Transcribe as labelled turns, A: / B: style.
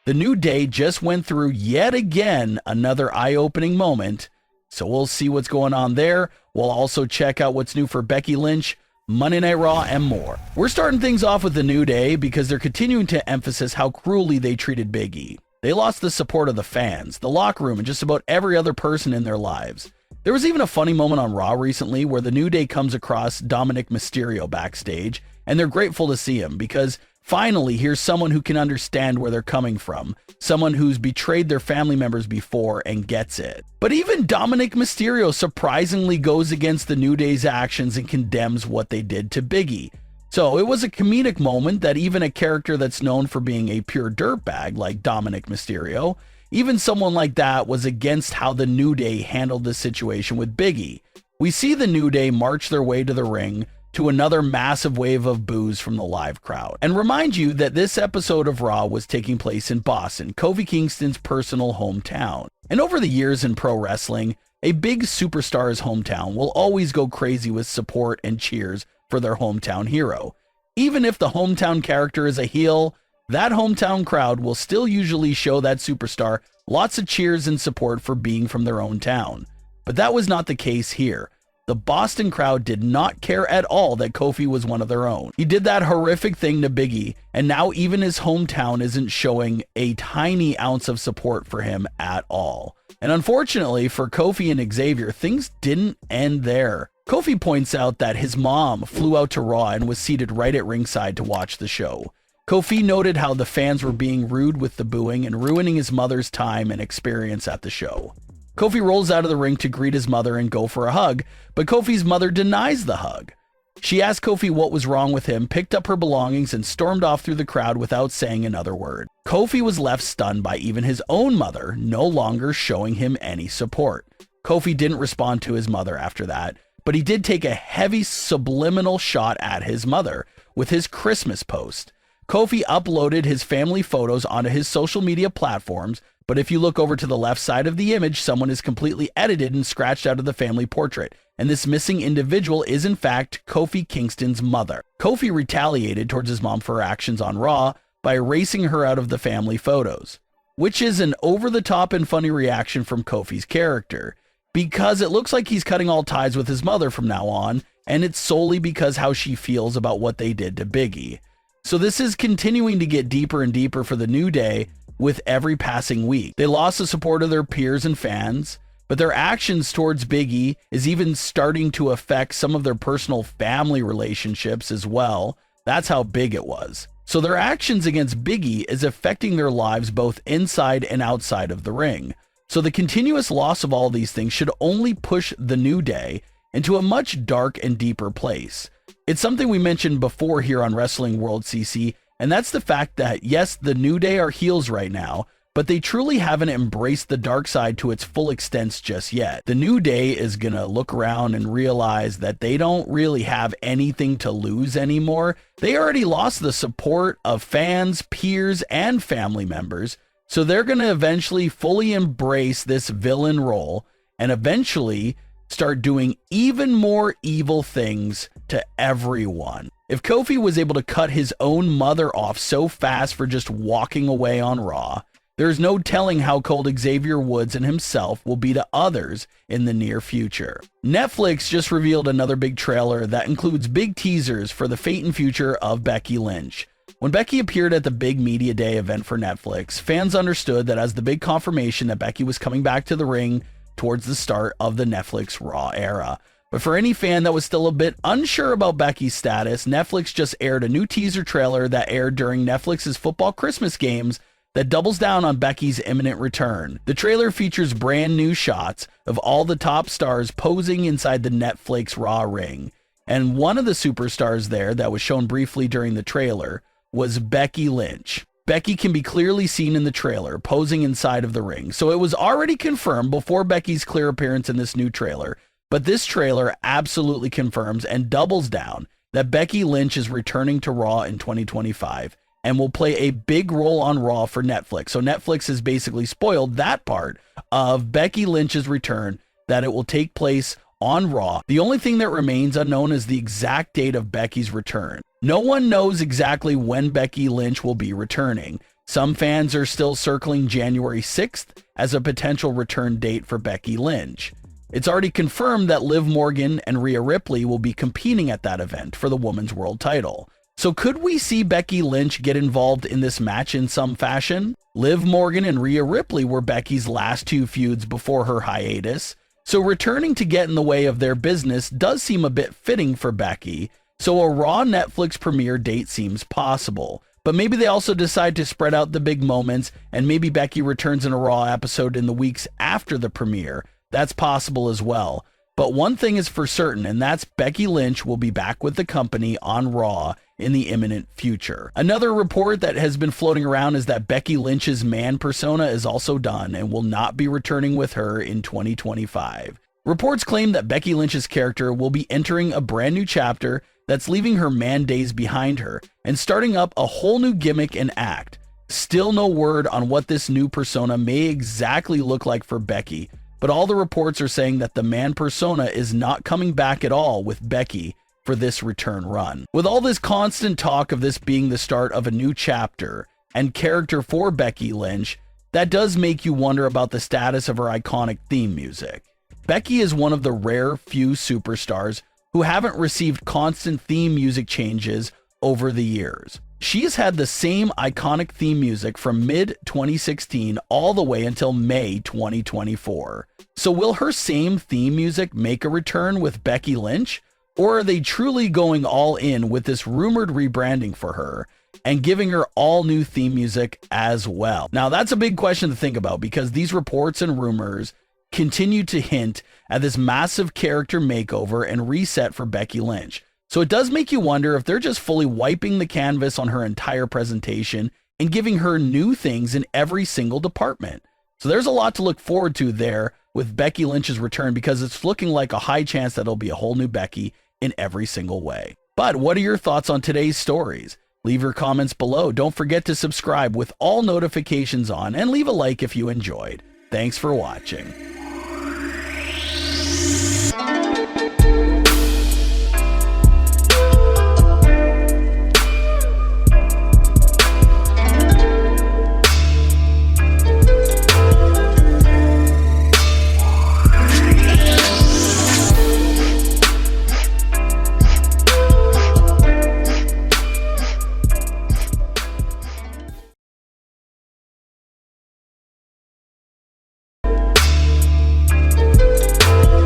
A: The New Day just went through yet again another eye-opening moment, so we'll see what's going on there. We'll also check out what's new for Becky Lynch, Monday Night Raw, and more. We're starting things off with the New Day because they're continuing to emphasize how cruelly they treated Big E. They lost the support of the fans, the locker room, and just about every other person in their lives. There was even a funny moment on Raw recently where the New Day comes across Dominic Mysterio backstage, and they're grateful to see him because finally, here's someone who can understand where they're coming from, someone who's betrayed their family members before and gets it. But even Dominic Mysterio surprisingly goes against the New Day's actions and condemns what they did to Big E. So it was a comedic moment that even a character that's known for being a pure dirtbag like Dominic Mysterio, even someone like that was against how the New Day handled the situation with Big E. We see the New Day march their way to the ring to another massive wave of boos from the live crowd. And remind you that this episode of Raw was taking place in Boston, Kofi Kingston's personal hometown. And over the years in pro wrestling, a big superstar's hometown will always go crazy with support and cheers for their hometown hero. Even if the hometown character is a heel, that hometown crowd will still usually show that superstar lots of cheers and support for being from their own town. But that was not the case here. The Boston crowd did not care at all that Kofi was one of their own. He did that horrific thing to Big E, and now even his hometown isn't showing a tiny ounce of support for him at all. And unfortunately for Kofi and Xavier, things didn't end there. Kofi points out that his mom flew out to Raw and was seated right at ringside to watch the show. Kofi noted how the fans were being rude with the booing and ruining his mother's time and experience at the show. Kofi rolls out of the ring to greet his mother and go for a hug, but Kofi's mother denies the hug. She asked Kofi what was wrong with him, picked up her belongings, and stormed off through the crowd without saying another word. Kofi was left stunned by even his own mother no longer showing him any support. Kofi didn't respond to his mother after that, but he did take a heavy subliminal shot at his mother with his Christmas post. Kofi uploaded his family photos onto his social media platforms, but if you look over to the left side of the image, someone is completely edited and scratched out of the family portrait, and this missing individual is in fact Kofi Kingston's mother. Kofi retaliated towards his mom for her actions on Raw by erasing her out of the family photos, which is an over-the-top and funny reaction from Kofi's character, because it looks like he's cutting all ties with his mother from now on, and it's solely because how she feels about what they did to Big E. So this is continuing to get deeper and deeper for the New Day with every passing week. They lost the support of their peers and fans, but their actions towards Big E is even starting to affect some of their personal family relationships as well. That's how big it was. So their actions against Big E is affecting their lives both inside and outside of the ring. So the continuous loss of all these things should only push the New Day into a much dark and deeper place. It's something we mentioned before here on WrestlingWorldCC, and that's the fact that, yes, the New Day are heels right now, but they truly haven't embraced the dark side to its full extent just yet. The New Day is gonna look around and realize that they don't really have anything to lose anymore. They already lost the support of fans, peers, and family members, so they're gonna eventually fully embrace this villain role and eventually start doing even more evil things to everyone. If Kofi was able to cut his own mother off so fast for just walking away on Raw, there's no telling how cold Xavier Woods and himself will be to others in the near future. Netflix just revealed another big trailer that includes big teasers for the fate and future of Becky Lynch. When Becky appeared at the big media day event for Netflix, fans understood that as the big confirmation that Becky was coming back to the ring towards the start of the Netflix Raw era. But for any fan that was still a bit unsure about Becky's status, Netflix just aired a new teaser trailer that aired during Netflix's football Christmas games that doubles down on Becky's imminent return. The trailer features brand new shots of all the top stars posing inside the Netflix Raw ring. And one of the superstars there that was shown briefly during the trailer was Becky Lynch. Becky can be clearly seen in the trailer posing inside of the ring. So it was already confirmed before Becky's clear appearance in this new trailer. But this trailer absolutely confirms and doubles down that Becky Lynch is returning to Raw in 2025 and will play a big role on Raw for Netflix. So Netflix has basically spoiled that part of Becky Lynch's return, that it will take place on Raw. The only thing that remains unknown is the exact date of Becky's return. No one knows exactly when Becky Lynch will be returning. Some fans are still circling January 6th as a potential return date for Becky Lynch. It's already confirmed that Liv Morgan and Rhea Ripley will be competing at that event for the Women's World title. So could we see Becky Lynch get involved in this match in some fashion? Liv Morgan and Rhea Ripley were Becky's last two feuds before her hiatus, so returning to get in the way of their business does seem a bit fitting for Becky, so a Raw Netflix premiere date seems possible. But maybe they also decide to spread out the big moments, and maybe Becky returns in a Raw episode in the weeks after the premiere. That's possible as well. But one thing is for certain, and that's Becky Lynch will be back with the company on Raw in the imminent future. Another report that has been floating around is that Becky Lynch's man persona is also done and will not be returning with her in 2025. Reports claim that Becky Lynch's character will be entering a brand new chapter that's leaving her man days behind her and starting up a whole new gimmick and act. Still no word on what this new persona may exactly look like for Becky, but all the reports are saying that the man persona is not coming back at all with Becky for this return run. With all this constant talk of this being the start of a new chapter and character for Becky Lynch, that does make you wonder about the status of her iconic theme music. Becky is one of the rare few superstars who haven't received constant theme music changes over the years. She has had the same iconic theme music from mid-2016 all the way until May 2024. So will her same theme music make a return with Becky Lynch? Or are they truly going all in with this rumored rebranding for her and giving her all new theme music as well? Now that's a big question to think about, because these reports and rumors continue to hint at this massive character makeover and reset for Becky Lynch. So it does make you wonder if they're just fully wiping the canvas on her entire presentation and giving her new things in every single department. So there's a lot to look forward to there with Becky Lynch's return, because it's looking like a high chance that it'll be a whole new Becky in every single way. But what are your thoughts on today's stories? Leave your comments below. Don't forget to subscribe with all notifications on, and leave a like if you enjoyed. Thanks for watching.